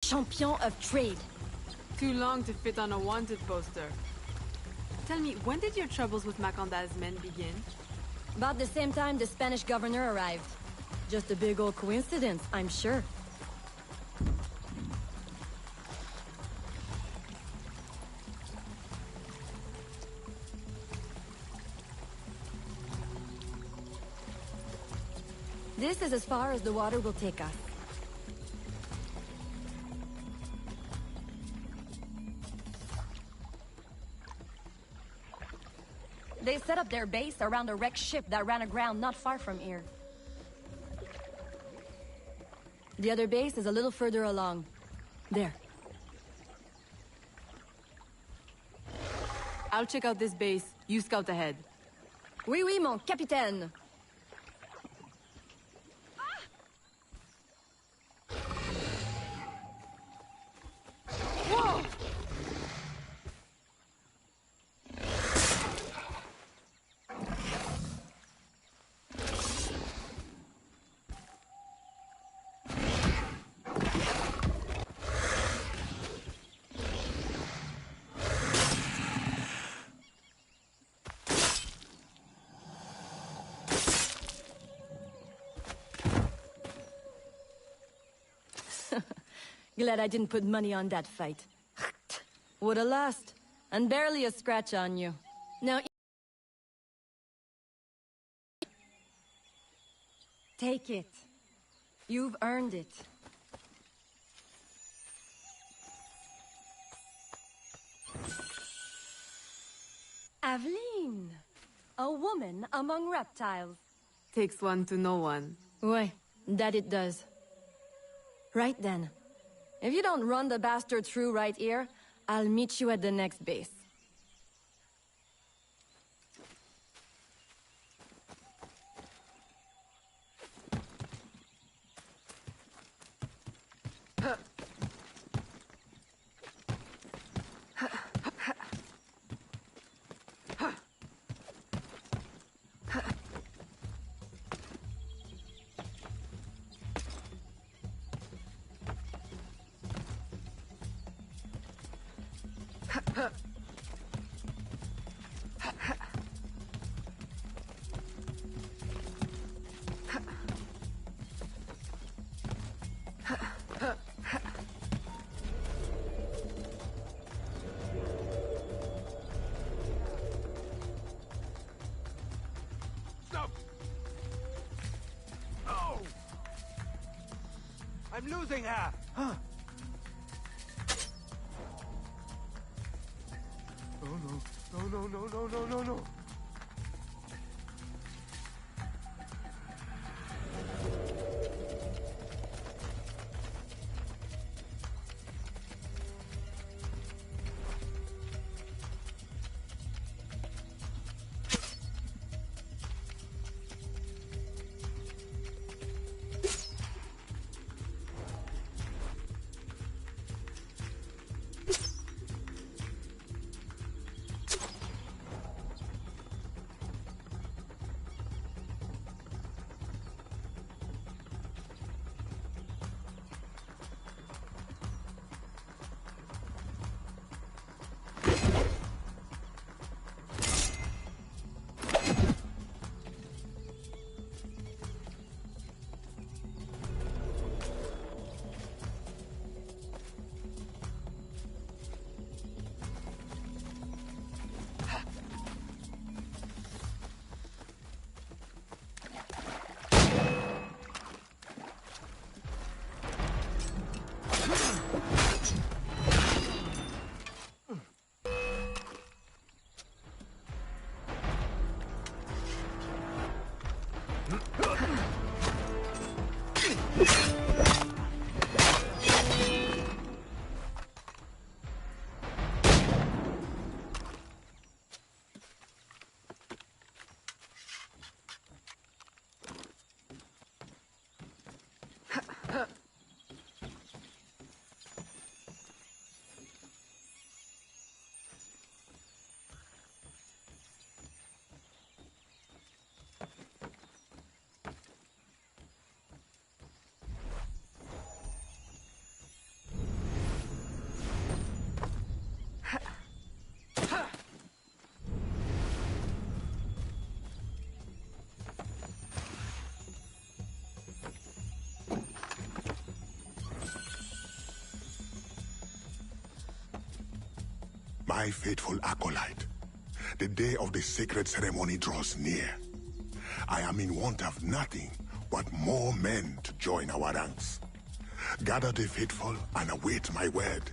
champion of trade. Too long to fit on a wanted poster. Tell me, when did your troubles with Macanda's men begin? About the same time the Spanish governor arrived. Just a big old coincidence, I'm sure. This is as far as the water will take us. They set up their base around a wrecked ship that ran aground not far from here. The other base is a little further along. There. I'll check out this base. You scout ahead. Oui, oui, mon capitaine. Whoa! Glad I didn't put money on that fight. Woulda lost. And barely a scratch on you. Now... Take it. You've earned it. Aveline! A woman among reptiles. Takes one to know one. Ouais, that it does. Right then. If you don't run the bastard through right here, I'll meet you at the next base. Stop! Oh! I'm losing her! Huh? Oh no. No, no, no, no, no, no, no. My faithful acolyte, the day of the sacred ceremony draws near. I am in want of nothing but more men to join our ranks. Gather the faithful and await my word.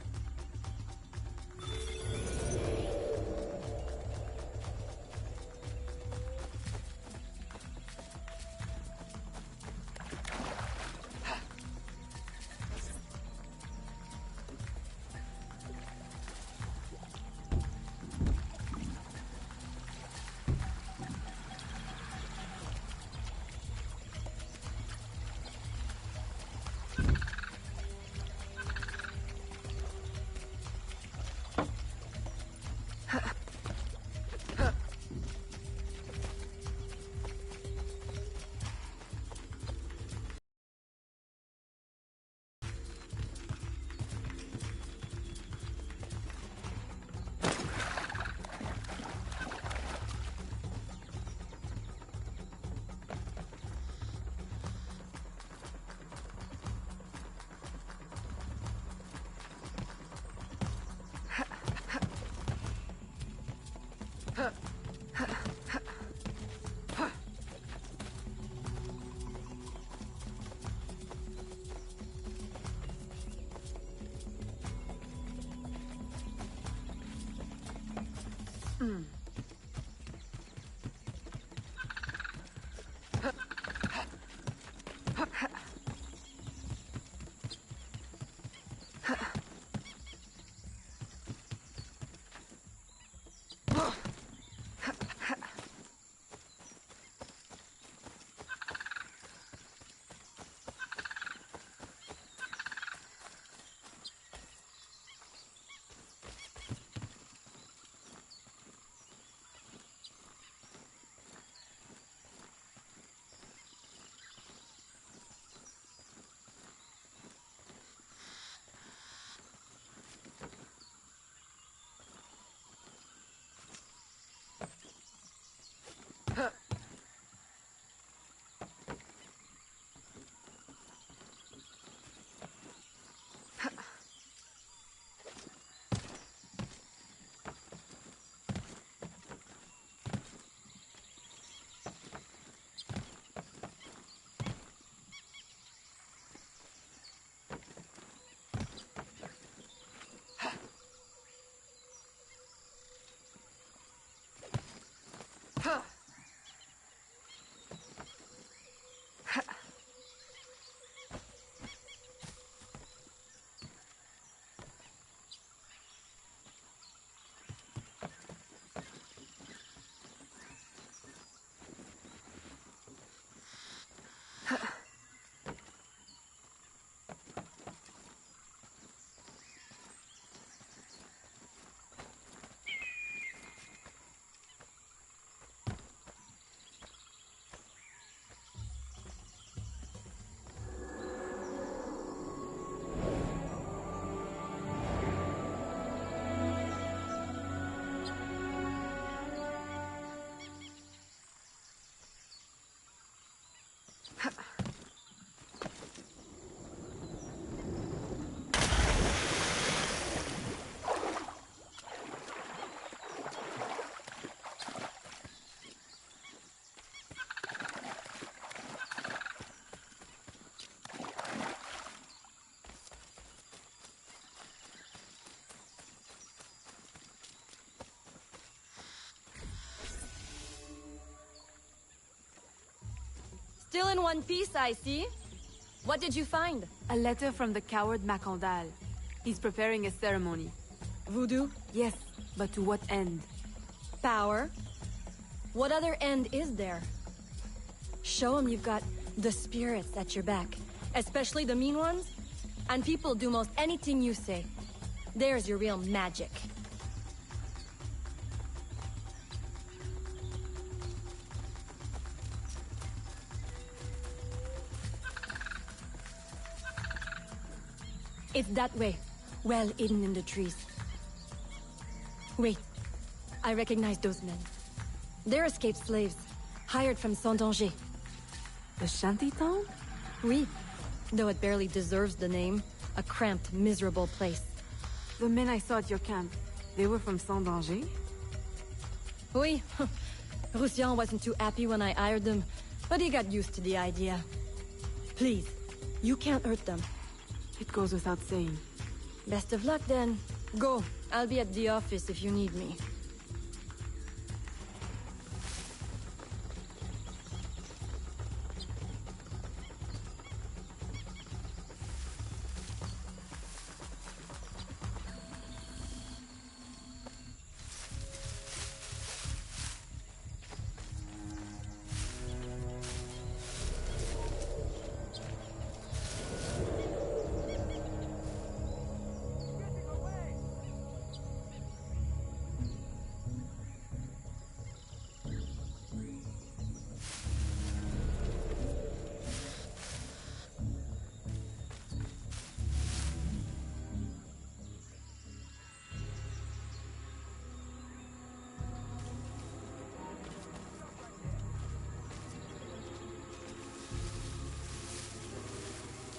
Still in one piece, I see. What did you find? A letter from the coward Macandal. He's preparing a ceremony. Voodoo? Yes, but to what end? Power? What other end is there? Show him you've got the spirits at your back. Especially the mean ones. And people do most anything you say. There's your real magic. It's that way. Well hidden in the trees. Wait. I recognize those men. They're escaped slaves. Hired from Saint-Danger. The shantytown? Oui. Though it barely deserves the name. A cramped, miserable place. The men I saw at your camp. They were from Sans Danger? Oui. Roussillon wasn't too happy when I hired them, but he got used to the idea. Please, you can't hurt them. It goes without saying. Best of luck then. Go. I'll be at the office if you need me.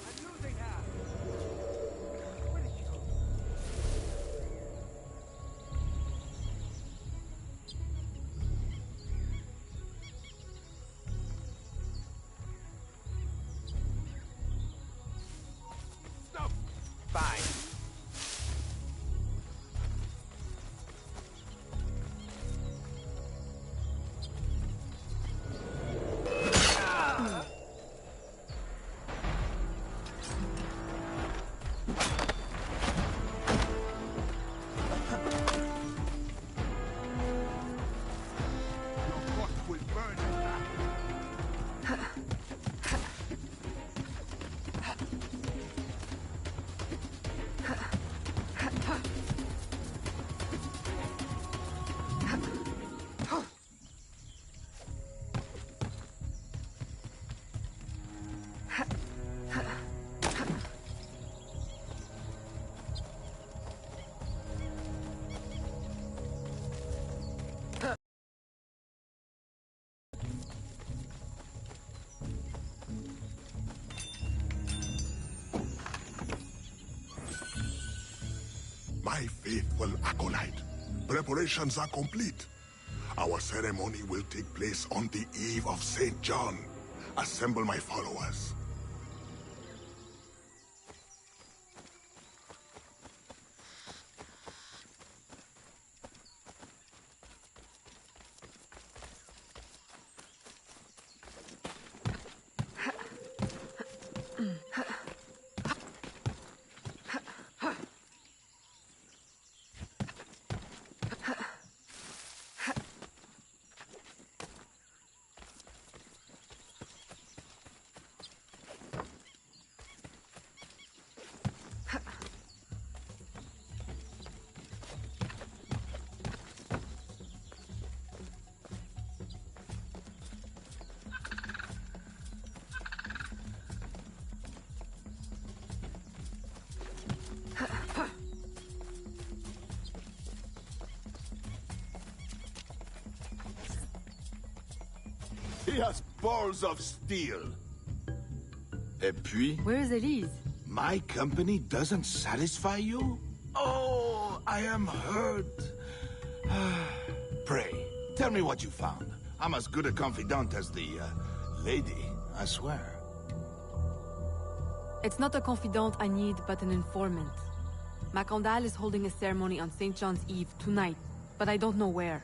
I'm losing her. Where did she go? Stop! Fine. Your court will burn in that. My faithful acolyte, preparations are complete. Our ceremony will take place on the eve of St. John. Assemble my followers. He has balls of steel. Et puis, Where is Elise? my company doesn't satisfy you? Oh, I am hurt. Pray, tell me what you found. I'm as good a confidant as the, lady, I swear. It's not a confidant I need, but an informant. Macandal is holding a ceremony on St. John's Eve tonight, but I don't know where.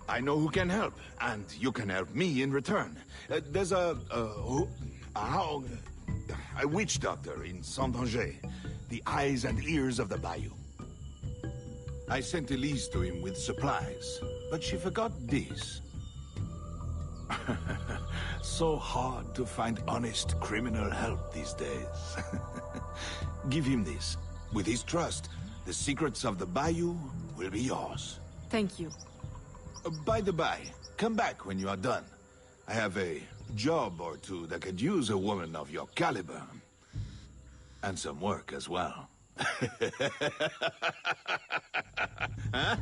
I know who can help, and you can help me in return. There's a witch doctor in Sans Danger, the eyes and ears of the bayou. I sent Elise to him with supplies, but she forgot this. So hard to find honest criminal help these days. Give him this. With his trust, the secrets of the bayou will be yours. Thank you. By the by, come back when you are done. I have a job or two that could use a woman of your caliber. And some work as well. Huh?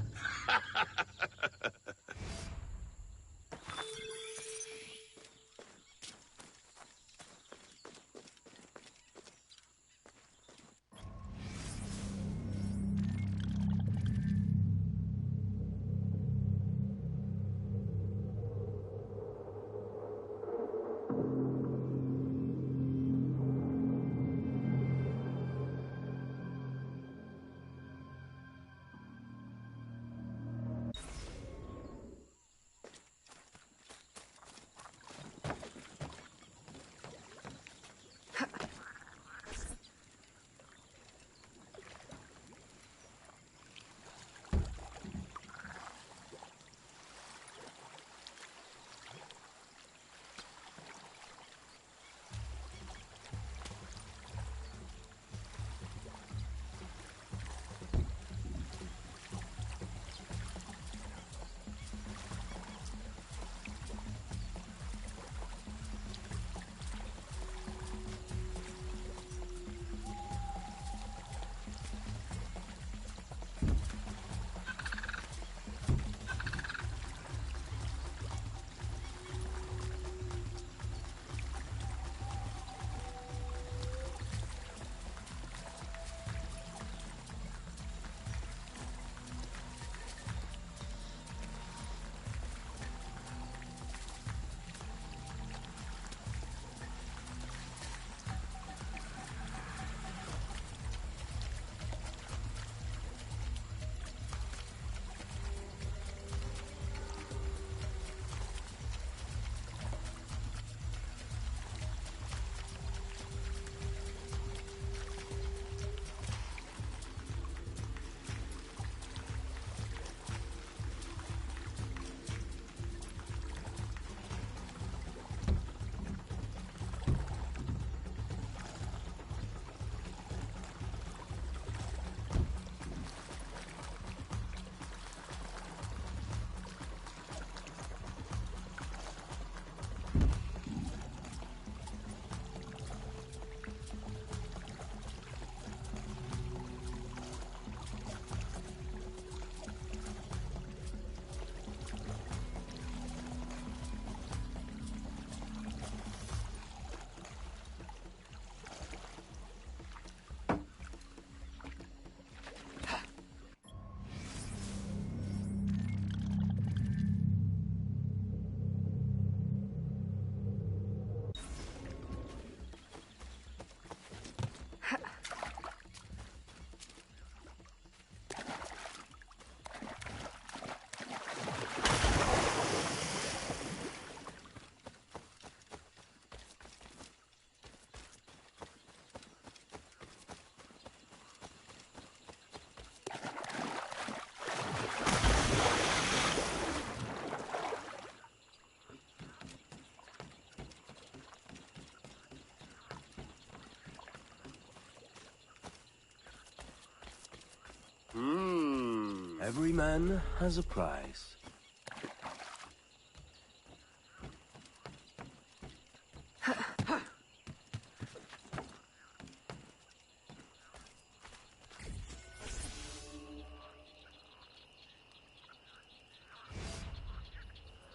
Every man has a price.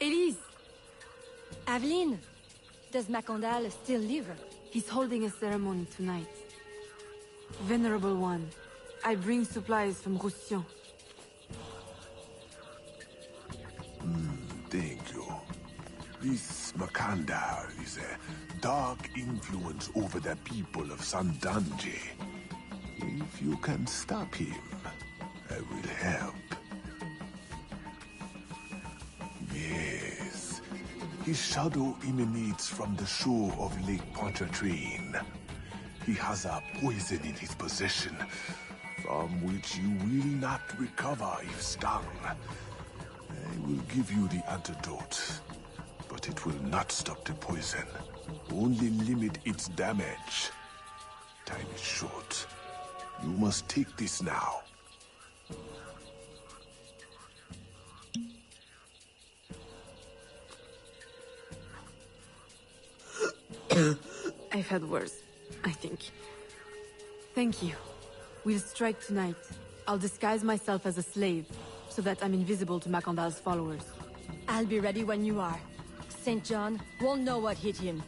Elise! Aveline, does Macondal still live? He's holding a ceremony tonight. Venerable One, I bring supplies from Roussillon. Thank you. This Macandal is a dark influence over the people of Sandange. If you can stop him, I will help. Yes. His shadow emanates from the shore of Lake Pontchartrain. He has a poison in his possession, from which you will not recover if stung. I will give you the antidote, but it will not stop the poison. Only limit its damage. Time is short. You must take this now. I've had worse, I think. Thank you. We'll strike tonight. I'll disguise myself as a slave, so that I'm invisible to Macandal's followers. I'll be ready when you are. St. John won't know what hit him.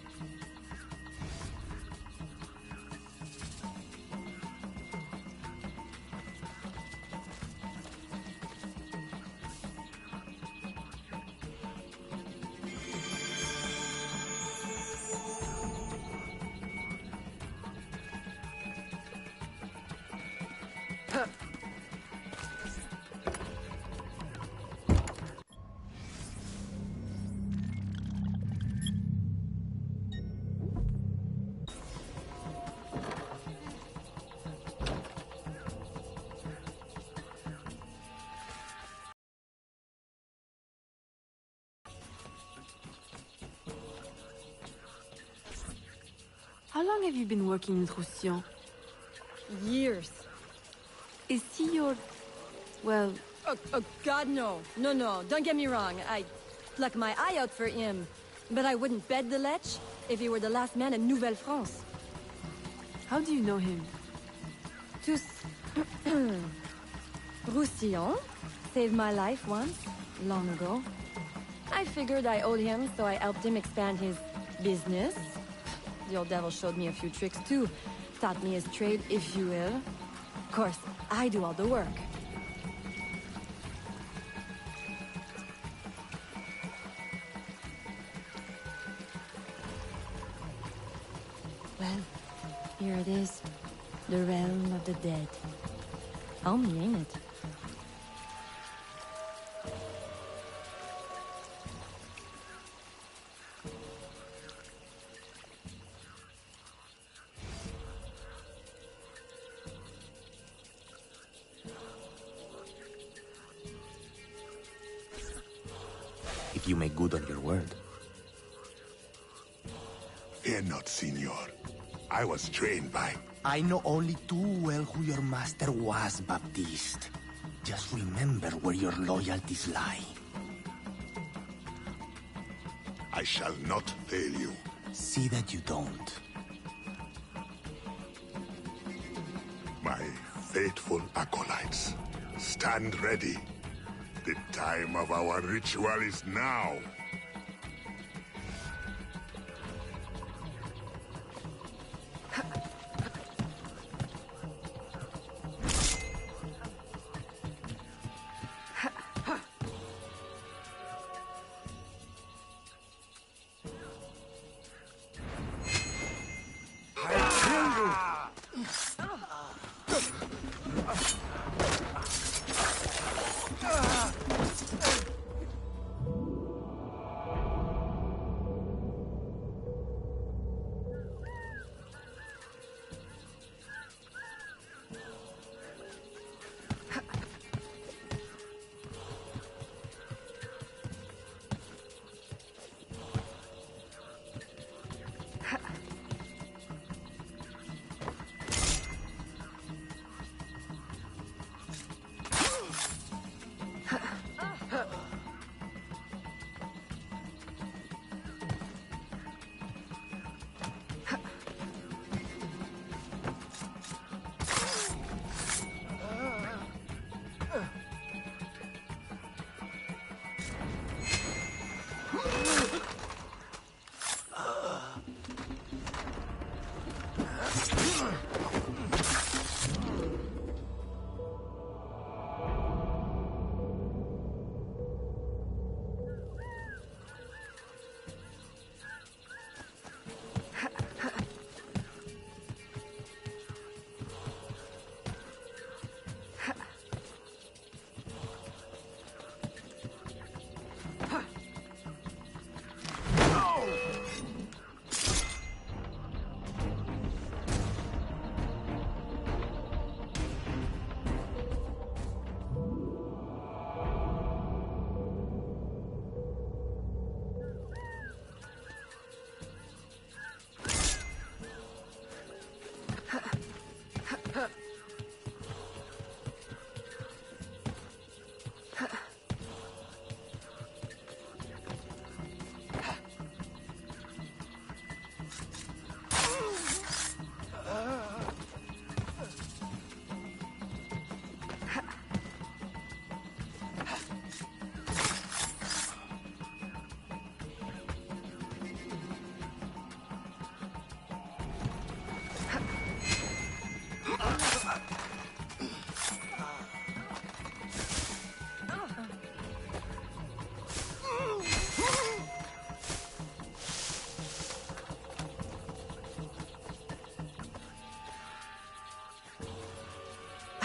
How long have you been working with Roussillon? Years. Is he your... well... Oh, God, no. No, don't get me wrong. I'd pluck my eye out for him. But I wouldn't bet the Lech if he were the last man in Nouvelle-France. How do you know him? Tous... Roussillon saved my life once, long ago. I figured I owed him, so I helped him expand his business. The old devil showed me a few tricks too. Taught me his trade, if you will. Of course, I do all the work. Well, here it is. The realm of the dead. Homey, ain't it? If you make good on your word. Fear not, Signor. I was trained by... I know only too well who your master was, Baptiste. Just remember where your loyalties lie. I shall not fail you. See that you don't. My faithful acolytes, stand ready. The time of our ritual is now.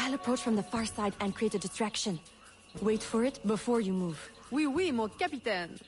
I'll approach from the far side and create a distraction. Wait for it before you move. Oui, oui, mon capitaine.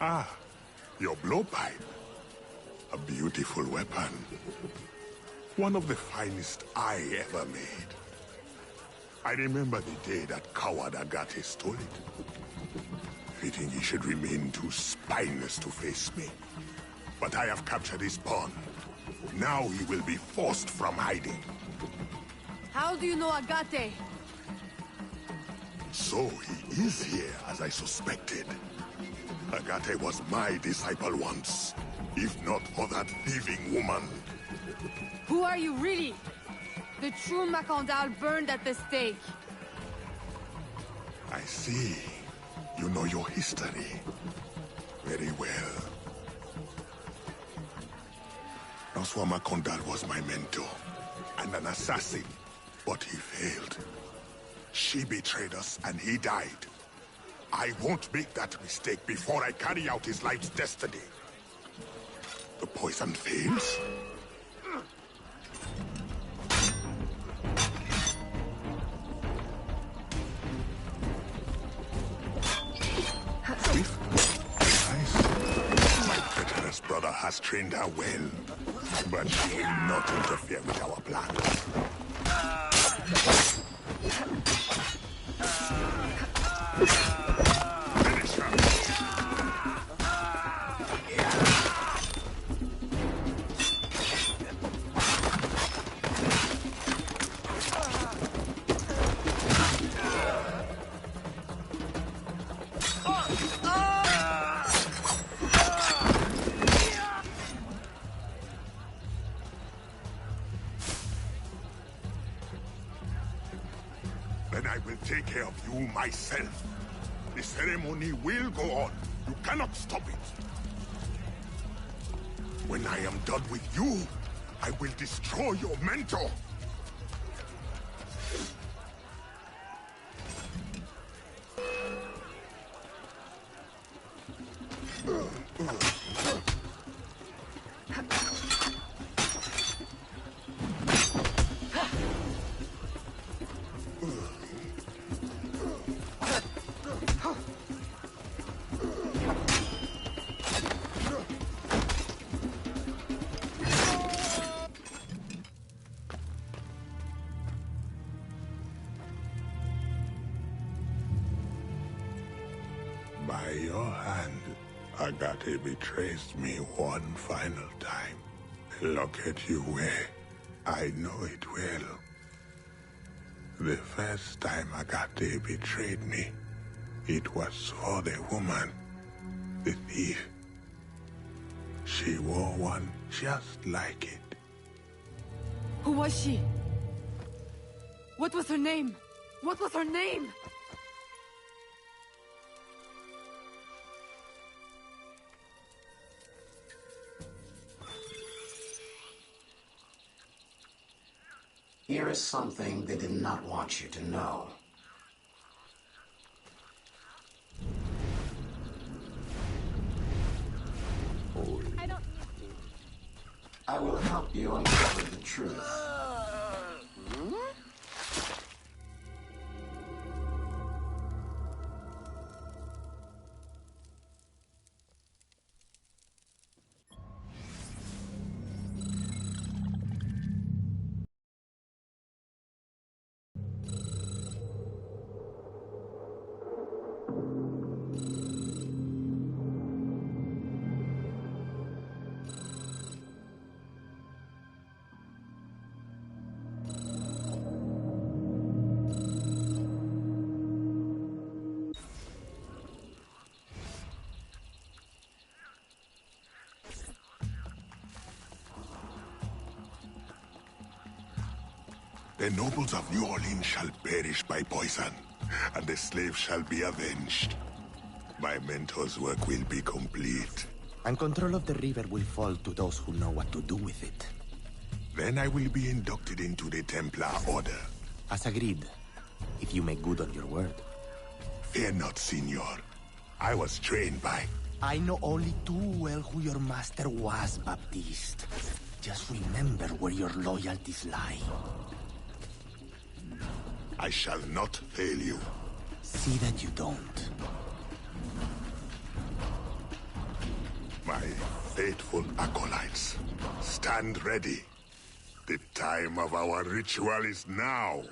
Ah, your blowpipe. A beautiful weapon. One of the finest I ever made. I remember the day that coward Agate stole it. Fitting he should remain too spineless to face me. But I have captured his pawn. Now he will be forced from hiding. How do you know Agate? So he is here, as I suspected. Agate was my disciple once, if not for that thieving woman. Who are you really? The true Macandal burned at the stake. I see. You know your history. Very well. François Macandal was my mentor, and an assassin, but he failed. She betrayed us, and he died. I won't make that mistake before I carry out his life's destiny. The poison fails? Swift. Nice. My treacherous brother has trained her well, but she will not interfere with our plans. Then I will take care of you myself. The ceremony will go on. You cannot stop it. When I am done with you, I will destroy your mentor. By your hand, Agate betrays me one final time. Look at you wear. I know it well. The first time Agate betrayed me, it was for the woman, the thief. She wore one just like it. Who was she? What was her name? What was her name? Here is something they did not want you to know. I will help you uncover the truth. The nobles of New Orleans shall perish by poison, and the slaves shall be avenged. My mentor's work will be complete. And control of the river will fall to those who know what to do with it. Then I will be inducted into the Templar Order. As agreed, if you make good on your word. Fear not, Signor. I was trained by... I know only too well who your master was, Baptiste. Just remember where your loyalties lie. I shall not fail you. See that you don't. My faithful acolytes, stand ready. The time of our ritual is now.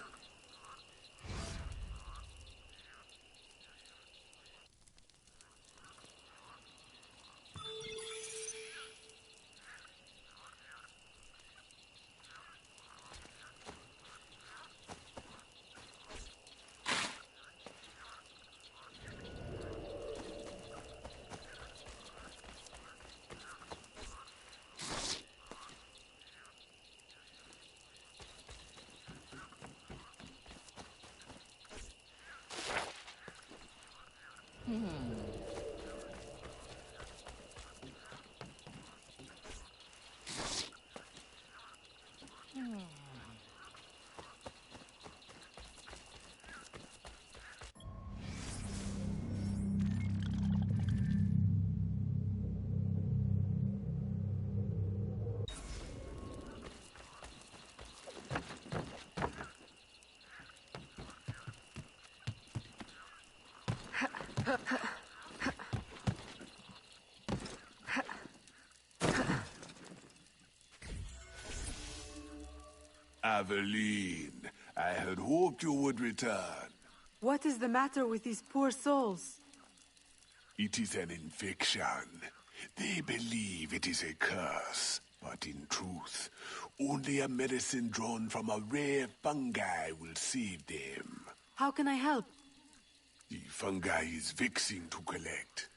Aveline, I had hoped you would return. What is the matter with these poor souls? It is an infection. They believe it is a curse, but in truth, only a medicine drawn from a rare fungi will save them. How can I help? The fungi is vexing to collect.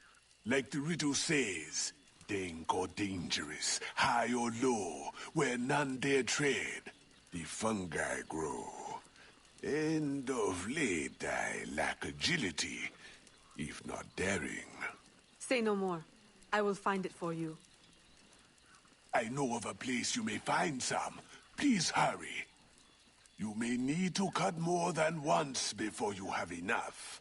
Like the riddle says, dank or dangerous, high or low, where none dare tread, the fungi grow. And of late I lack agility, if not daring. Say no more. I will find it for you. I know of a place you may find some. Please hurry. You may need to cut more than once before you have enough.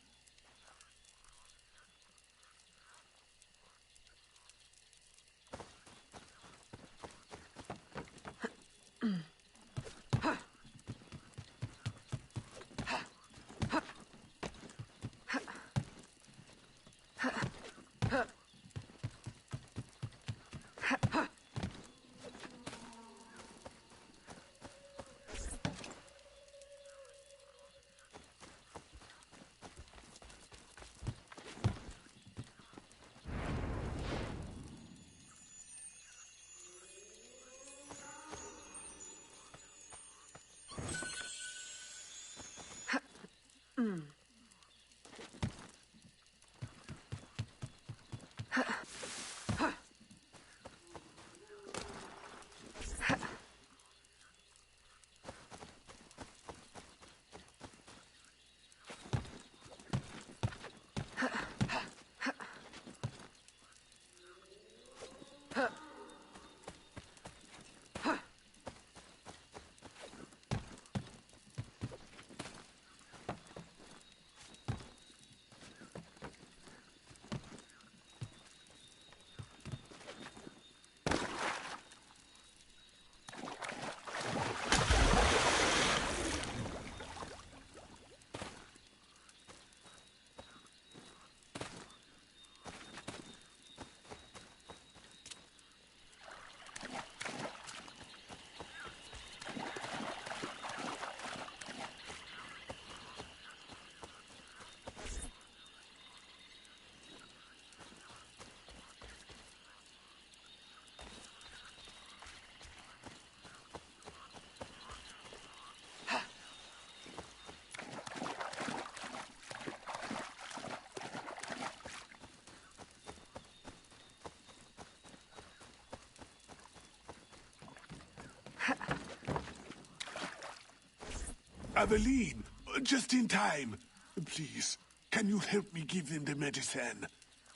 Aveline, just in time. Please, can you help me give them the medicine?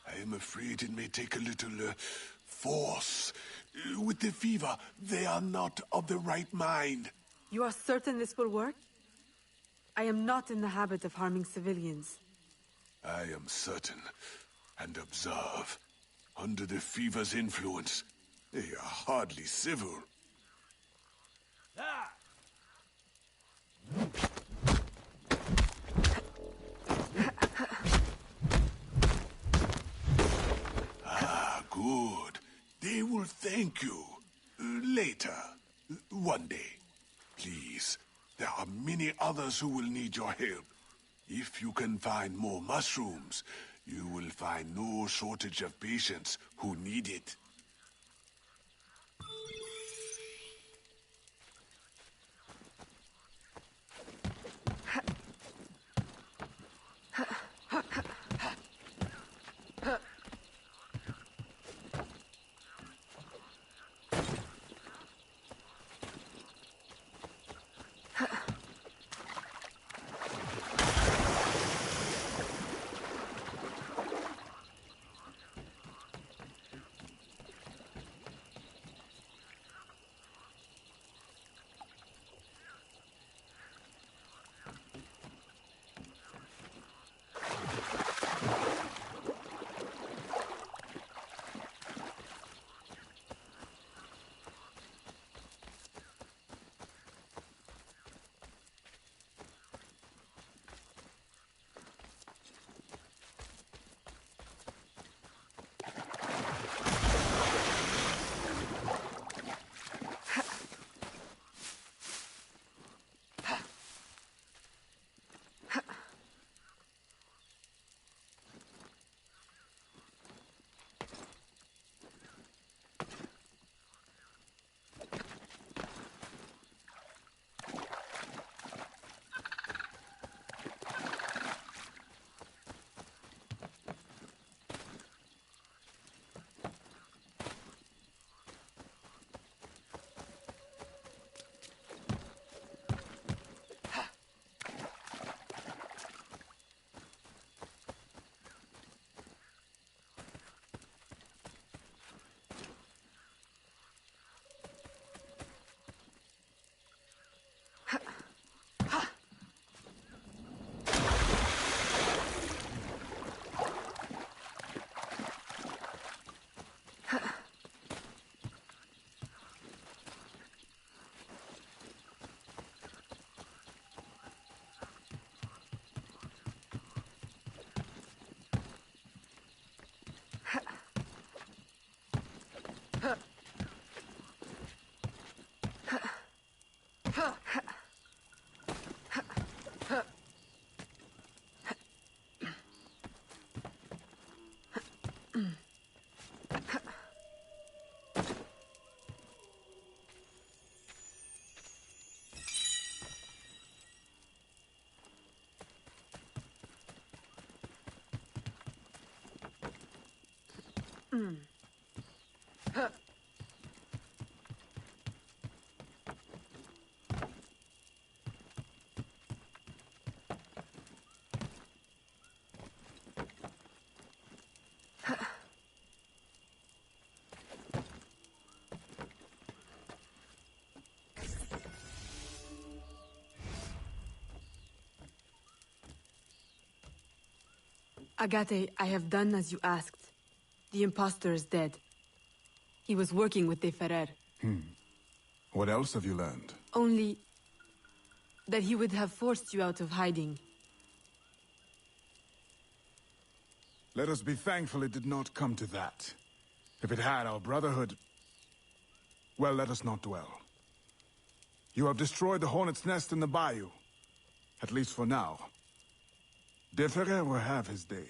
I am afraid it may take a little, force. With the fever, they are not of the right mind. You are certain this will work? I am not in the habit of harming civilians. I am certain. And observe. Under the fever's influence, they are hardly civil. Ah! Ah, good. They will thank you. Later. One day. Please. There are many others who will need your help. If you can find more mushrooms, you will find no shortage of patients who need it. Agate, I have done as you asked. The imposter is dead. He was working with De Ferrer. What else have you learned? Only that he would have forced you out of hiding. Let us be thankful it did not come to that. If it had, our brotherhood... Well, let us not dwell. You have destroyed the hornet's nest in the bayou. At least for now. De Ferrer will have his day.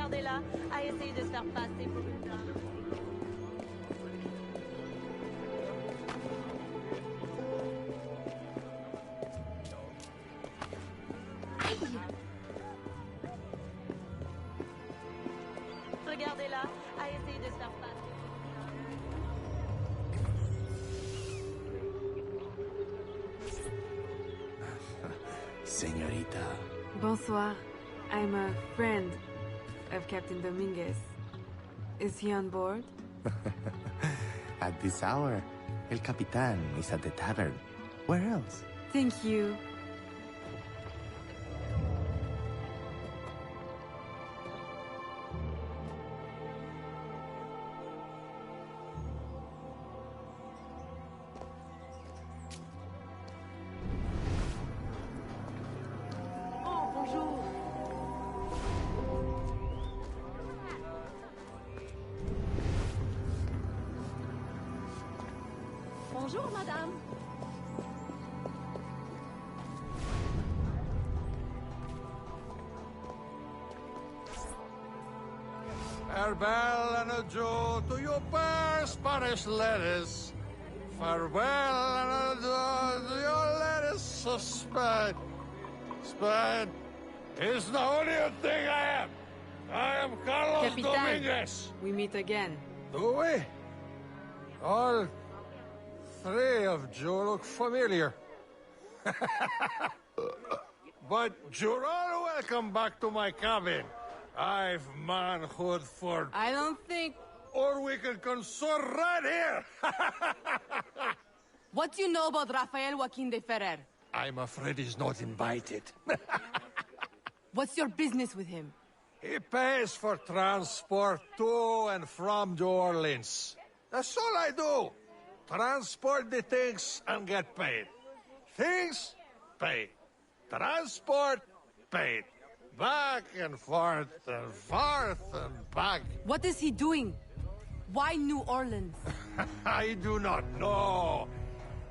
Regardez-la, à essayer de se faire passer pour une dame. Regardez-la, à essayer de se faire passer pour une dame. Señorita. Bonsoir. I'm a friend of Captain Dominguez. Is he on board? At this hour, El Capitan is at the tavern. Where else? Thank you. Oh, bonjour. Bonjour, madame. Farewell and adieu to your fair Spanish ladies. Farewell and adieu to your ladies of Spain. Spain is the only thing I am. I am Carlos Capitan, Dominguez. we meet again. Do we? All three of you look familiar. But you're all welcome back to my cabin. I've manhood for... I don't think... Or we can consort right here! What do you know about Rafael Joaquin de Ferrer? I'm afraid he's not invited. What's your business with him? He pays for transport to and from New Orleans. That's all I do. Transport the things and get paid. Things, paid. Transport, paid. Back and forth and back. What is he doing? Why New Orleans? I do not know.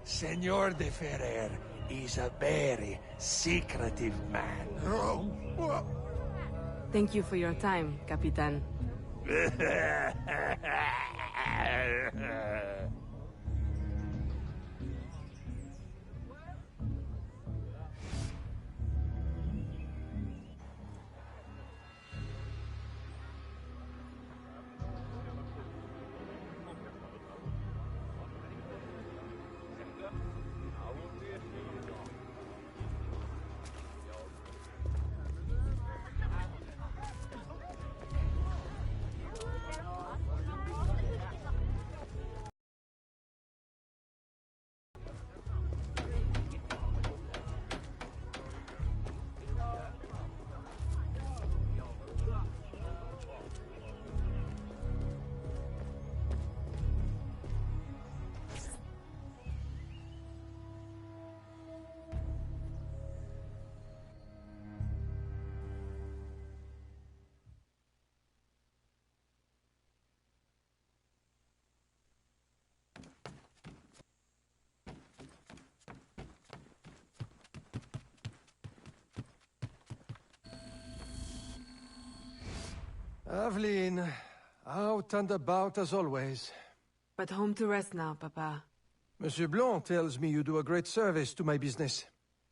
Senor de Ferrer is a very secretive man. Thank you for your time, Capitan. Aveline, out and about as always. But home to rest now, Papa. Monsieur Blanc tells me you do a great service to my business.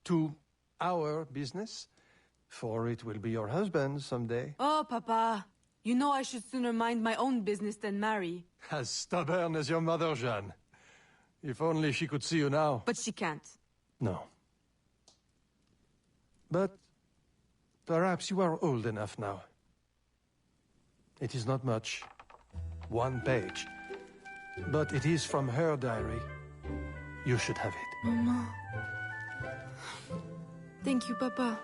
To our business. For it will be your husband someday. Oh, Papa. You know I should sooner mind my own business than marry. As stubborn as your mother, Jeanne. If only she could see you now. But she can't. No. But perhaps you are old enough now. It is not much. 1 page. But it is from her diary. You should have it. Mama. Thank you, Papa.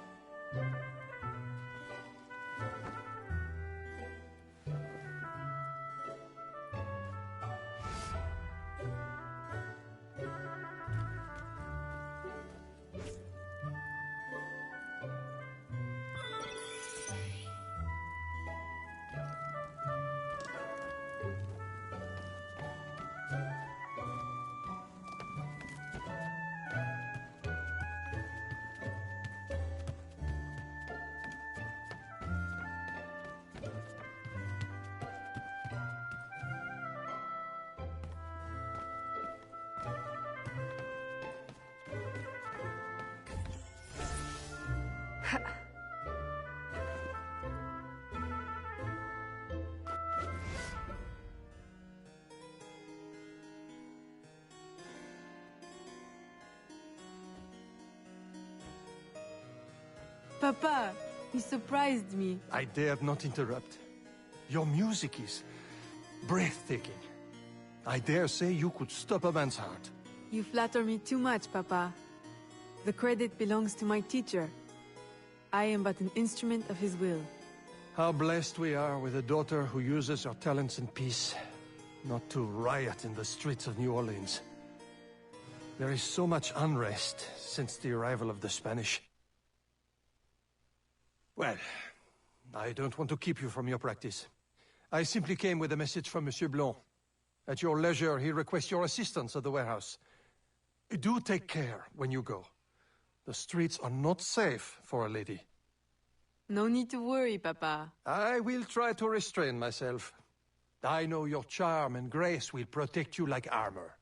Papa, you surprised me. I dared not interrupt. Your music is breathtaking. I dare say you could stop a man's heart. You flatter me too much, Papa. The credit belongs to my teacher. I am but an instrument of his will. How blessed we are with a daughter who uses her talents in peace, not to riot in the streets of New Orleans. There is so much unrest since the arrival of the Spanish. Well, I don't want to keep you from your practice. I simply came with a message from Monsieur Blanc. At your leisure, he requests your assistance at the warehouse. Do take care when you go. The streets are not safe for a lady. No need to worry, Papa. I will try to restrain myself. I know your charm and grace will protect you like armor.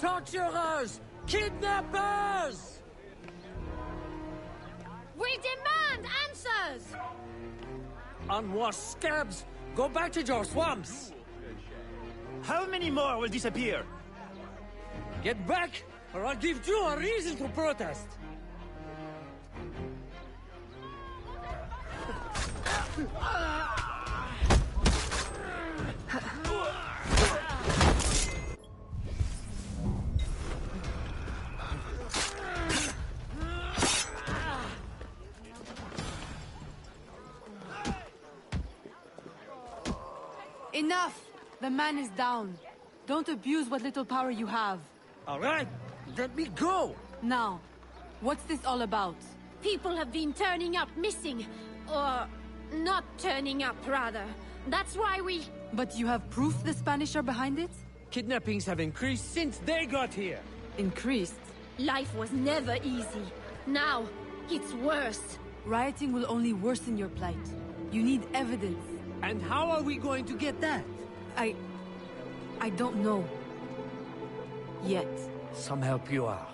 Torturers! Kidnappers! We demand answers! Unwashed scabs, go back to your swamps! How many more will disappear? Get back, or I'll give you a reason to protest! Enough! The man is down. Don't abuse what little power you have. All right, let me go! Now, what's this all about? People have been turning up missing. Or not turning up, rather. That's why we... But you have proof the Spanish are behind it? Kidnappings have increased since they got here. Increased? Life was never easy. Now, it's worse. Rioting will only worsen your plight. You need evidence. And how are we going to get that? I don't know. Yet. Some help you are.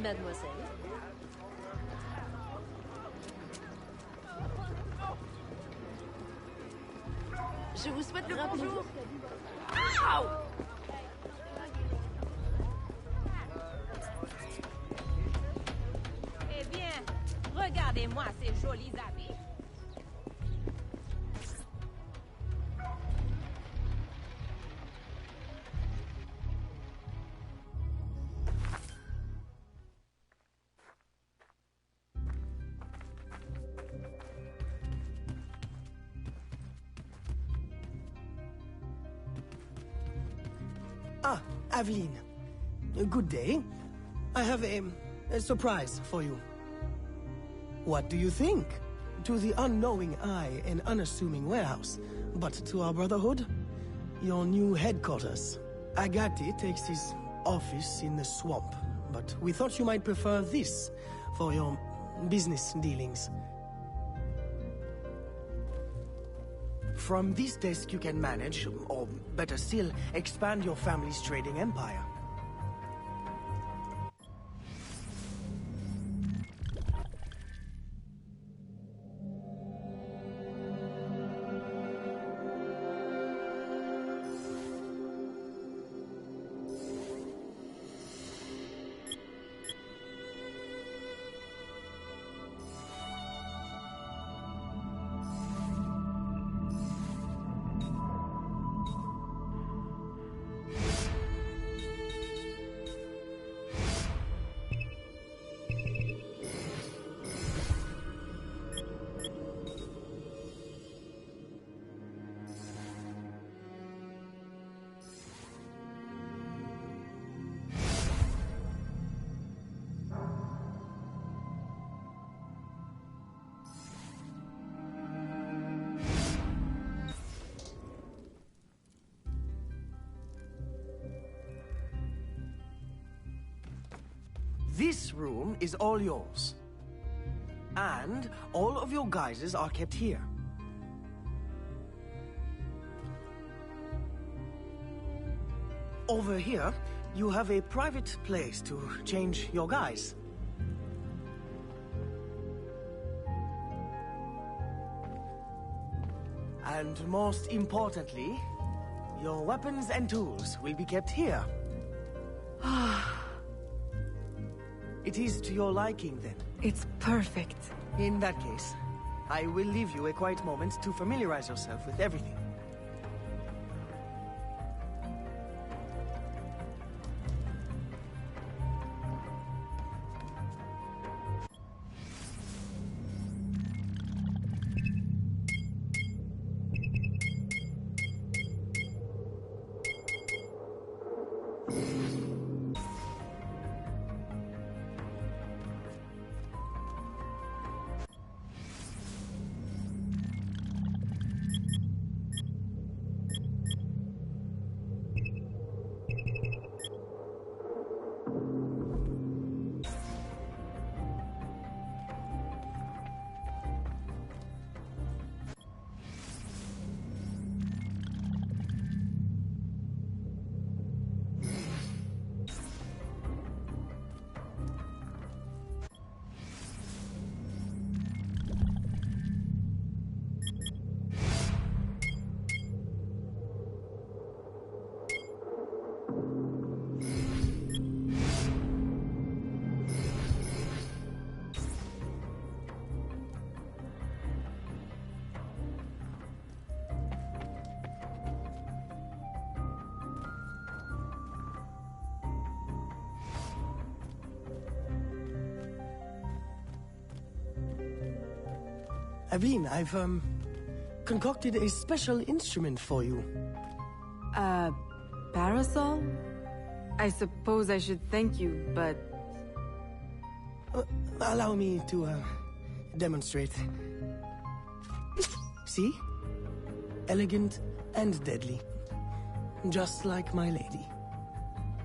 Mademoiselle. Je vous souhaite le bonjour. Eh bien, regardez-moi ces jolis habits. Ah, Aveline. Good day. I have a surprise for you. What do you think? To the unknowing eye, an unassuming warehouse. But to our brotherhood, your new headquarters. Agati takes his office in the swamp, but we thought you might prefer this for your business dealings. From this desk you can manage, or better still, expand your family's trading empire. This room is all yours. And all of your guises are kept here. Over here, you have a private place to change your guise. And most importantly, your weapons and tools will be kept here. It is to your liking, then? It's perfect. In that case, I will leave you a quiet moment to familiarize yourself with everything. Aveline, I've, concocted a special instrument for you. A parasol? I suppose I should thank you, but... Allow me to, demonstrate. See? Elegant and deadly. Just like my lady.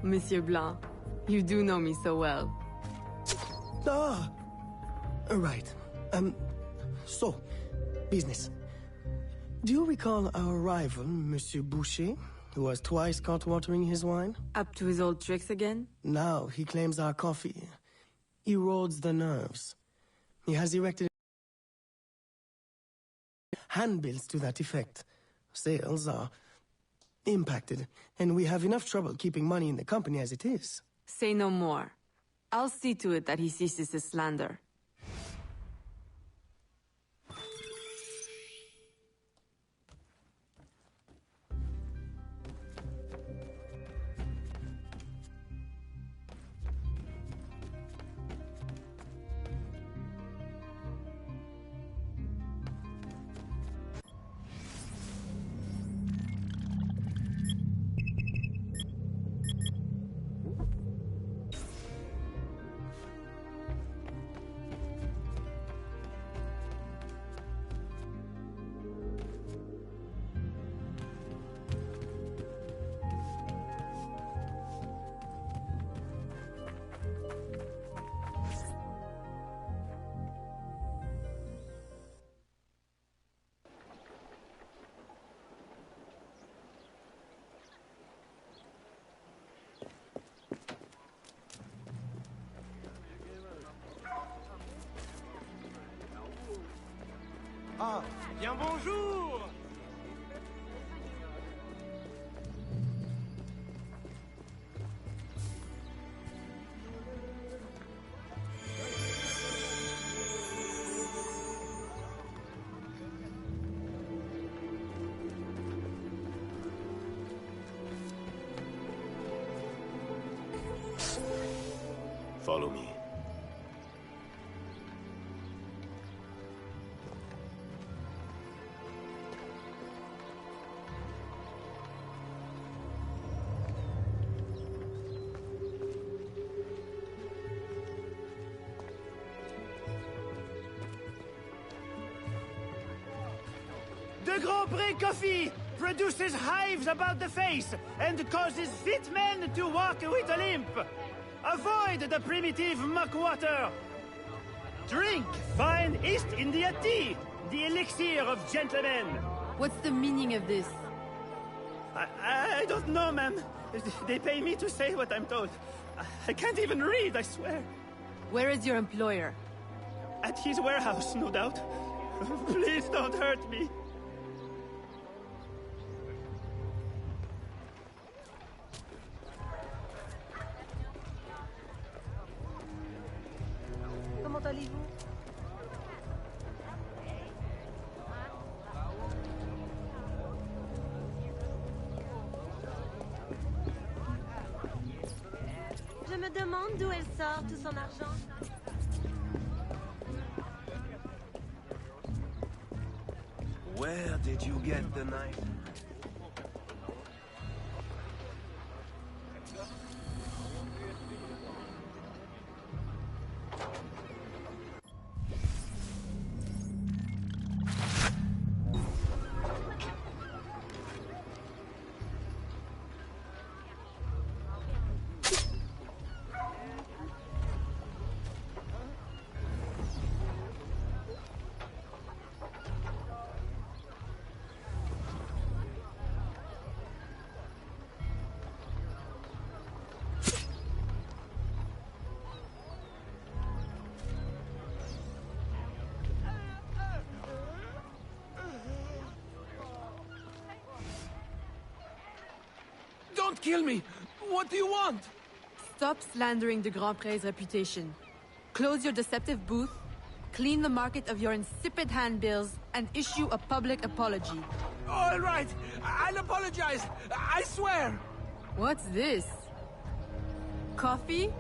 Monsieur Blanc, you do know me so well. Ah! Right. So, business. Do you recall our rival, Monsieur Boucher, who was twice caught watering his wine? Up to his old tricks again? Now he claims our coffee erodes the nerves. He has erected handbills to that effect. Sales are impacted, and we have enough trouble keeping money in the company as it is. Say no more. I'll see to it that he ceases his slander. Ah, bien bonjour! Follow me. The Grand Prix coffee produces hives about the face and causes fit men to walk with a limp. Avoid the primitive muck water. Drink fine East India tea, the elixir of gentlemen. What's the meaning of this? I don't know, ma'am. They pay me to say what I'm told. I can't even read, I swear. Where is your employer? At his warehouse, no doubt. Please don't hurt me. Comment allez-vous? Je me demande d'où elle sort tout son argent. Where did you get the knife? Don't kill me! What do you want? Stop slandering the Grand Prix's reputation. Close your deceptive booth, clean the market of your insipid handbills, and issue a public apology. All right, I'll apologize. I swear. What's this? Coffee?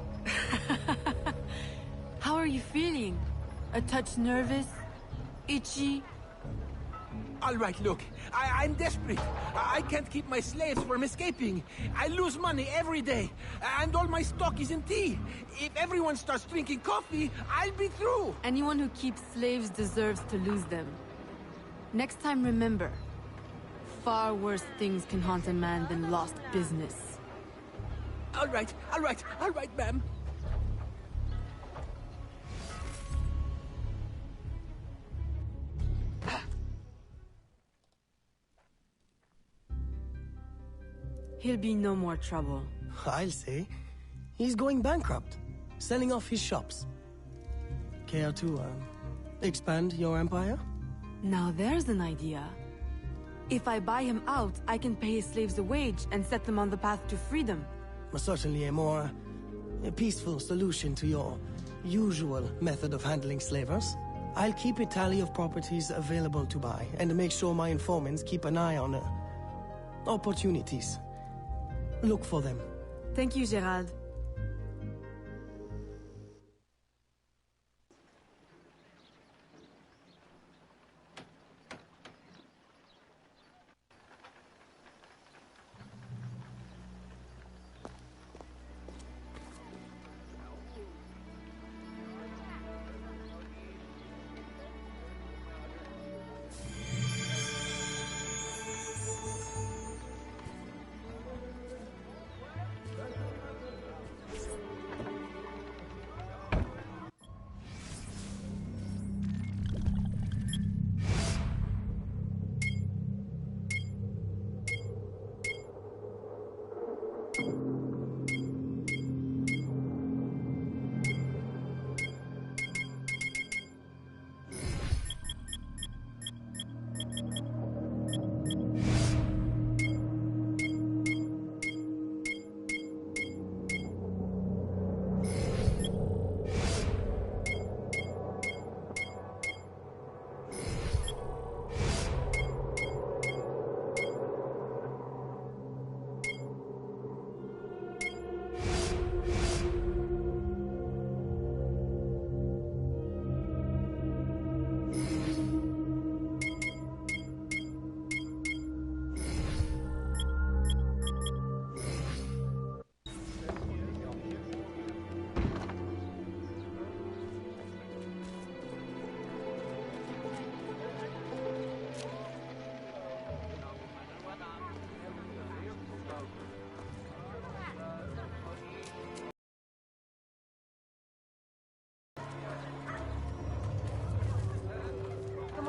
How are you feeling? A touch nervous? Itchy? All right, look, I'm desperate. I can't keep my slaves from escaping. I lose money every day, and all my stock is in tea. If everyone starts drinking coffee, I'll be through. Anyone who keeps slaves deserves to lose them. Next time, remember, far worse things can haunt a man than lost business. All right, ma'am. He'll be no more trouble. I'll say. He's going bankrupt, selling off his shops. Care to, expand your empire? Now there's an idea. If I buy him out, I can pay his slaves a wage and set them on the path to freedom. Certainly a more peaceful solution to your usual method of handling slavers. I'll keep a tally of properties available to buy, and make sure my informants keep an eye on opportunities. Look for them. Thank you, Gerald.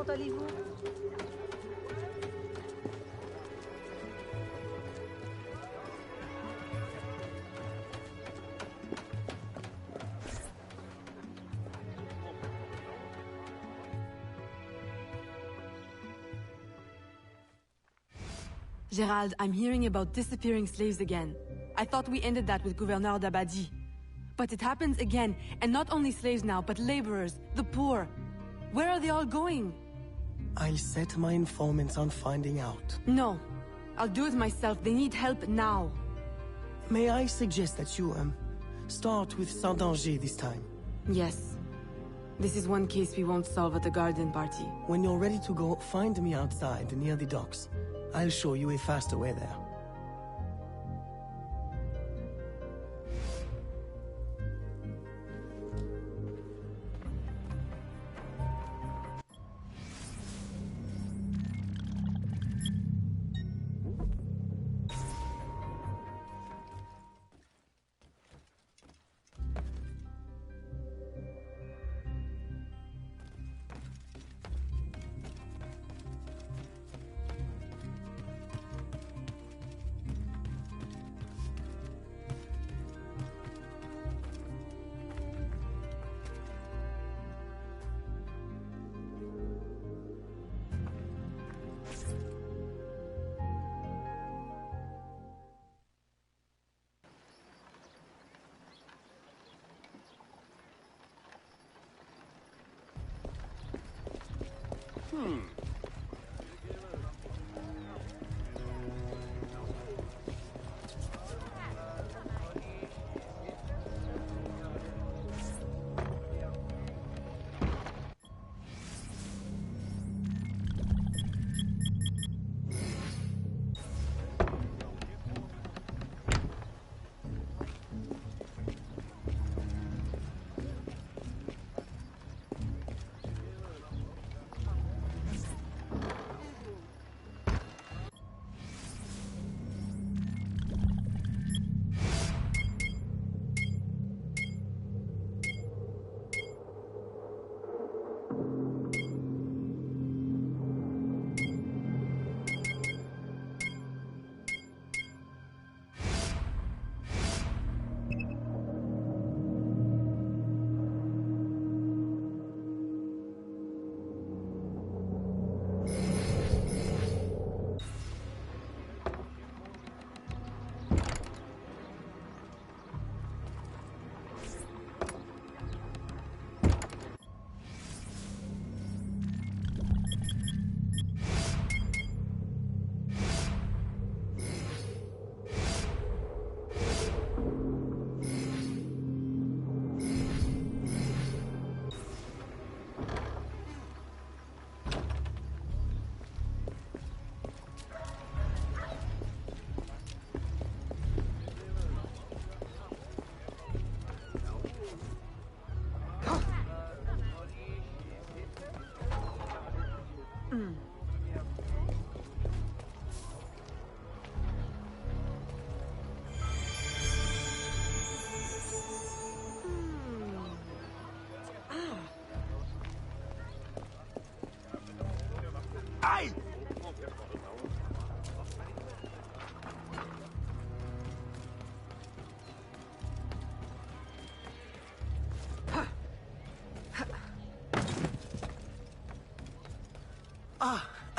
Hollywood. Gerald, I'm hearing about disappearing slaves again. I thought we ended that with Gouverneur d'Abadie. But it happens again, and not only slaves now, but laborers, the poor. Where are they all going? I'll set my informants on finding out. No. I'll do it myself. They need help now. May I suggest that you, start with Sans Danger this time? Yes. This is one case we won't solve at the garden party. When you're ready to go, find me outside, near the docks. I'll show you a faster way there.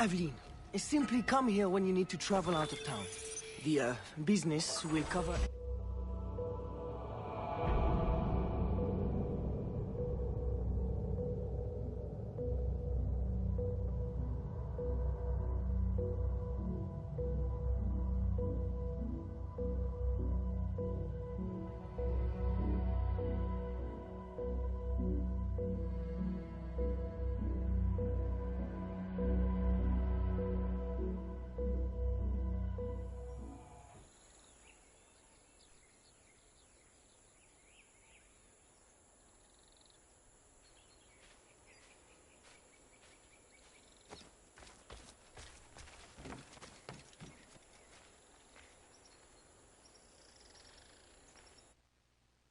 Aveline, simply come here when you need to travel out of town. The, business will cover...